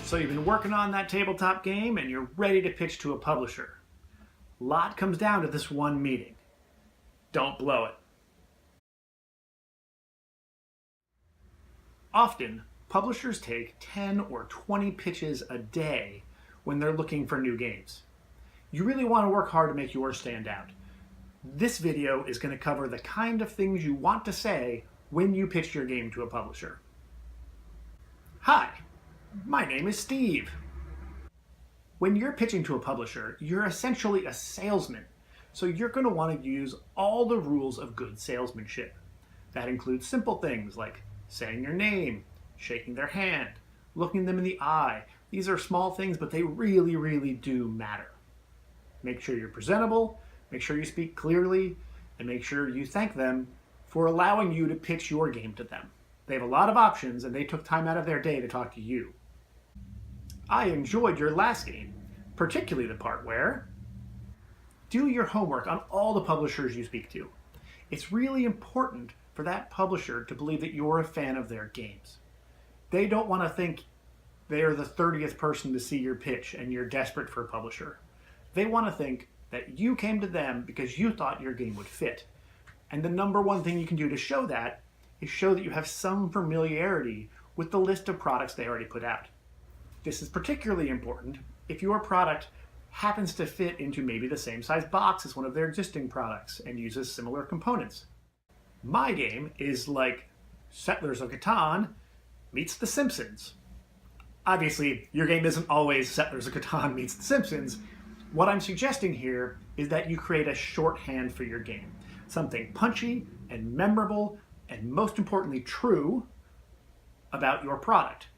So you've been working on that tabletop game and you're ready to pitch to a publisher. Lot comes down to this one meeting. Don't blow it. Often, publishers take 10 or 20 pitches a day when they're looking for new games. You really want to work hard to make yours stand out. This video is going to cover the kind of things you want to say when you pitch your game to a publisher. Hi, my name is Steve. When you're pitching to a publisher, you're essentially a salesman, so you're going to want to use all the rules of good salesmanship. That includes simple things like saying your name, shaking their hand, looking them in the eye. These are small things, but they really, really do matter. Make sure you're presentable, make sure you speak clearly, and make sure you thank them for allowing you to pitch your game to them. They have a lot of options, and they took time out of their day to talk to you. I enjoyed your last game, particularly the part where do your homework on all the publishers you speak to. It's really important for that publisher to believe that you're a fan of their games. They don't want to think they're the 30th person to see your pitch and you're desperate for a publisher. They want to think that you came to them because you thought your game would fit. And the number one thing you can do to show that is show that you have some familiarity with the list of products they already put out. This is particularly important if your product happens to fit into maybe the same size box as one of their existing products and uses similar components. My game is like Settlers of Catan meets The Simpsons. Obviously, your game isn't always Settlers of Catan meets The Simpsons. What I'm suggesting here is that you create a shorthand for your game. Something punchy and memorable and most importantly true about your product.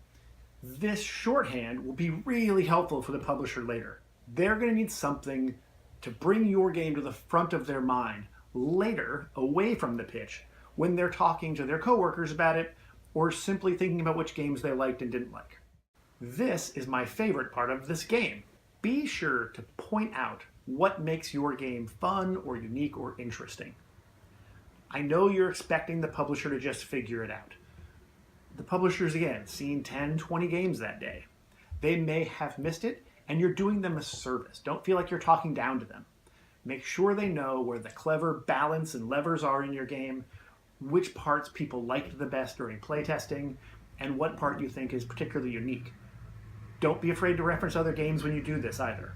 This shorthand will be really helpful for the publisher later. They're going to need something to bring your game to the front of their mind later, away from the pitch, when they're talking to their coworkers about it or simply thinking about which games they liked and didn't like. This is my favorite part of this game. Be sure to point out what makes your game fun or unique or interesting. I know you're expecting the publisher to just figure it out. The publisher's, again, seen 10, 20 games that day. They may have missed it, and you're doing them a service. Don't feel like you're talking down to them. Make sure they know where the clever balance and levers are in your game, which parts people liked the best during playtesting, and what part you think is particularly unique. Don't be afraid to reference other games when you do this either.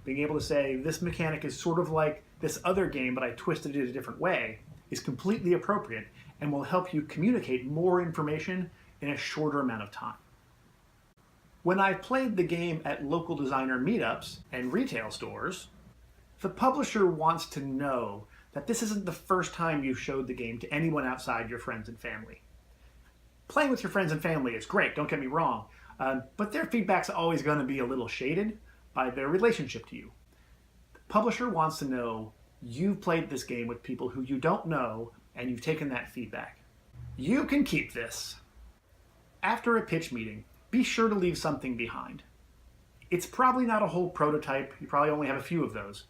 Being able to say, this mechanic is sort of like this other game, but I twisted it a different way, is completely appropriate and will help you communicate more information in a shorter amount of time. When I've played the game at local designer meetups and retail stores, the publisher wants to know that this isn't the first time you've showed the game to anyone outside your friends and family. Playing with your friends and family is great, don't get me wrong, but their feedback's always going to be a little shaded by their relationship to you. The publisher wants to know you've played this game with people who you don't know and you've taken that feedback. You can keep this. After a pitch meeting, be sure to leave something behind. It's probably not a whole prototype, you probably only have a few of those,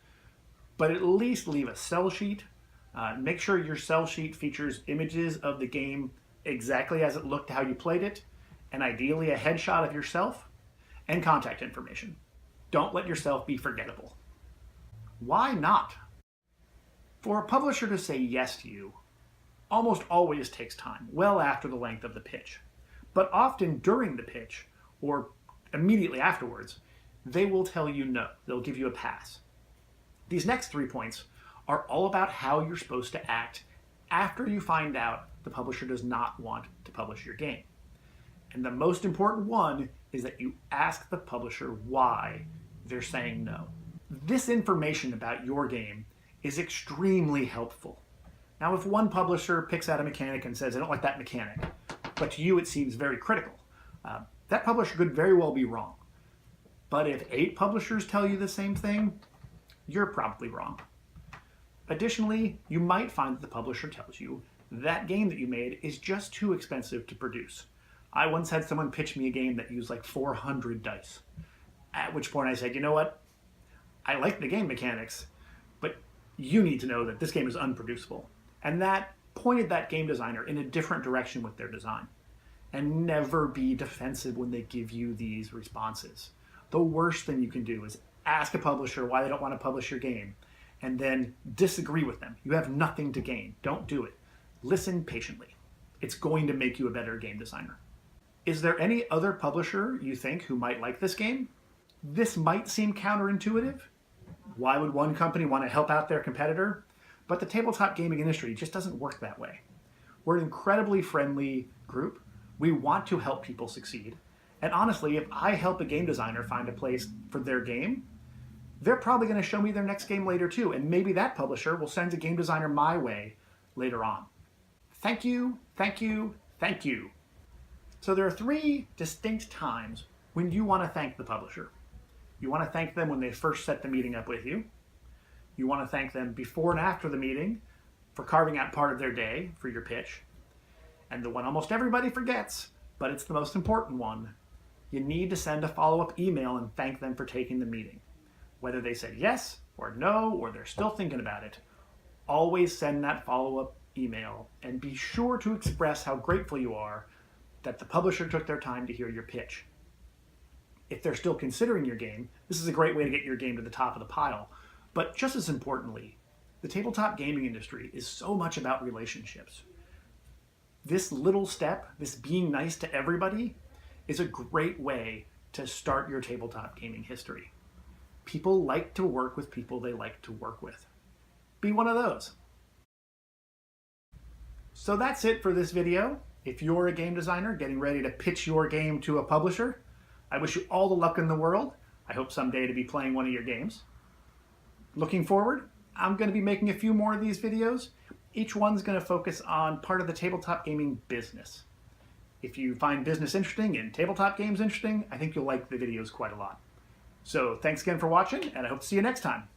but at least leave a sell sheet. Make sure your sell sheet features images of the game exactly as it looked how you played it, and ideally a headshot of yourself, and contact information. Don't let yourself be forgettable. Why not? For a publisher to say yes to you almost always takes time, well after the length of the pitch. But often during the pitch, or immediately afterwards, they will tell you no. They'll give you a pass. These next 3 points are all about how you're supposed to act after you find out the publisher does not want to publish your game. And the most important one is that you ask the publisher why they're saying no. This information about your game is extremely helpful. Now, if one publisher picks out a mechanic and says, I don't like that mechanic, but to you it seems very critical, that publisher could very well be wrong. But if 8 publishers tell you the same thing, you're probably wrong. Additionally, you might find that the publisher tells you that game that you made is just too expensive to produce. I once had someone pitch me a game that used like 400 dice, at which point I said, you know what? I like the game mechanics, but you need to know that this game is unproducible. And that pointed that game designer in a different direction with their design. And never be defensive when they give you these responses. The worst thing you can do is ask a publisher why they don't want to publish your game and then disagree with them. You have nothing to gain. Don't do it. Listen patiently. It's going to make you a better game designer. Is there any other publisher you think who might like this game? This might seem counterintuitive. Why would one company want to help out their competitor? But the tabletop gaming industry just doesn't work that way. We're an incredibly friendly group. We want to help people succeed. And honestly, if I help a game designer find a place for their game, they're probably going to show me their next game later too. And maybe that publisher will send a game designer my way later on. Thank you, thank you, thank you. So there are 3 distinct times when you want to thank the publisher. You want to thank them when they first set the meeting up with you. You want to thank them before and after the meeting for carving out part of their day for your pitch. And the one almost everybody forgets, but it's the most important one, you need to send a follow-up email and thank them for taking the meeting. Whether they said yes or no, or they're still thinking about it, always send that follow-up email and be sure to express how grateful you are that the publisher took their time to hear your pitch. If they're still considering your game, this is a great way to get your game to the top of the pile. But just as importantly, the tabletop gaming industry is so much about relationships. This little step, this being nice to everybody, is a great way to start your tabletop gaming history. People like to work with people they like to work with. Be one of those. So that's it for this video. If you're a game designer getting ready to pitch your game to a publisher, I wish you all the luck in the world. I hope someday to be playing one of your games. Looking forward, I'm going to be making a few more of these videos. Each one's going to focus on part of the tabletop gaming business. If you find business interesting and tabletop games interesting, I think you'll like the videos quite a lot. So thanks again for watching, and I hope to see you next time.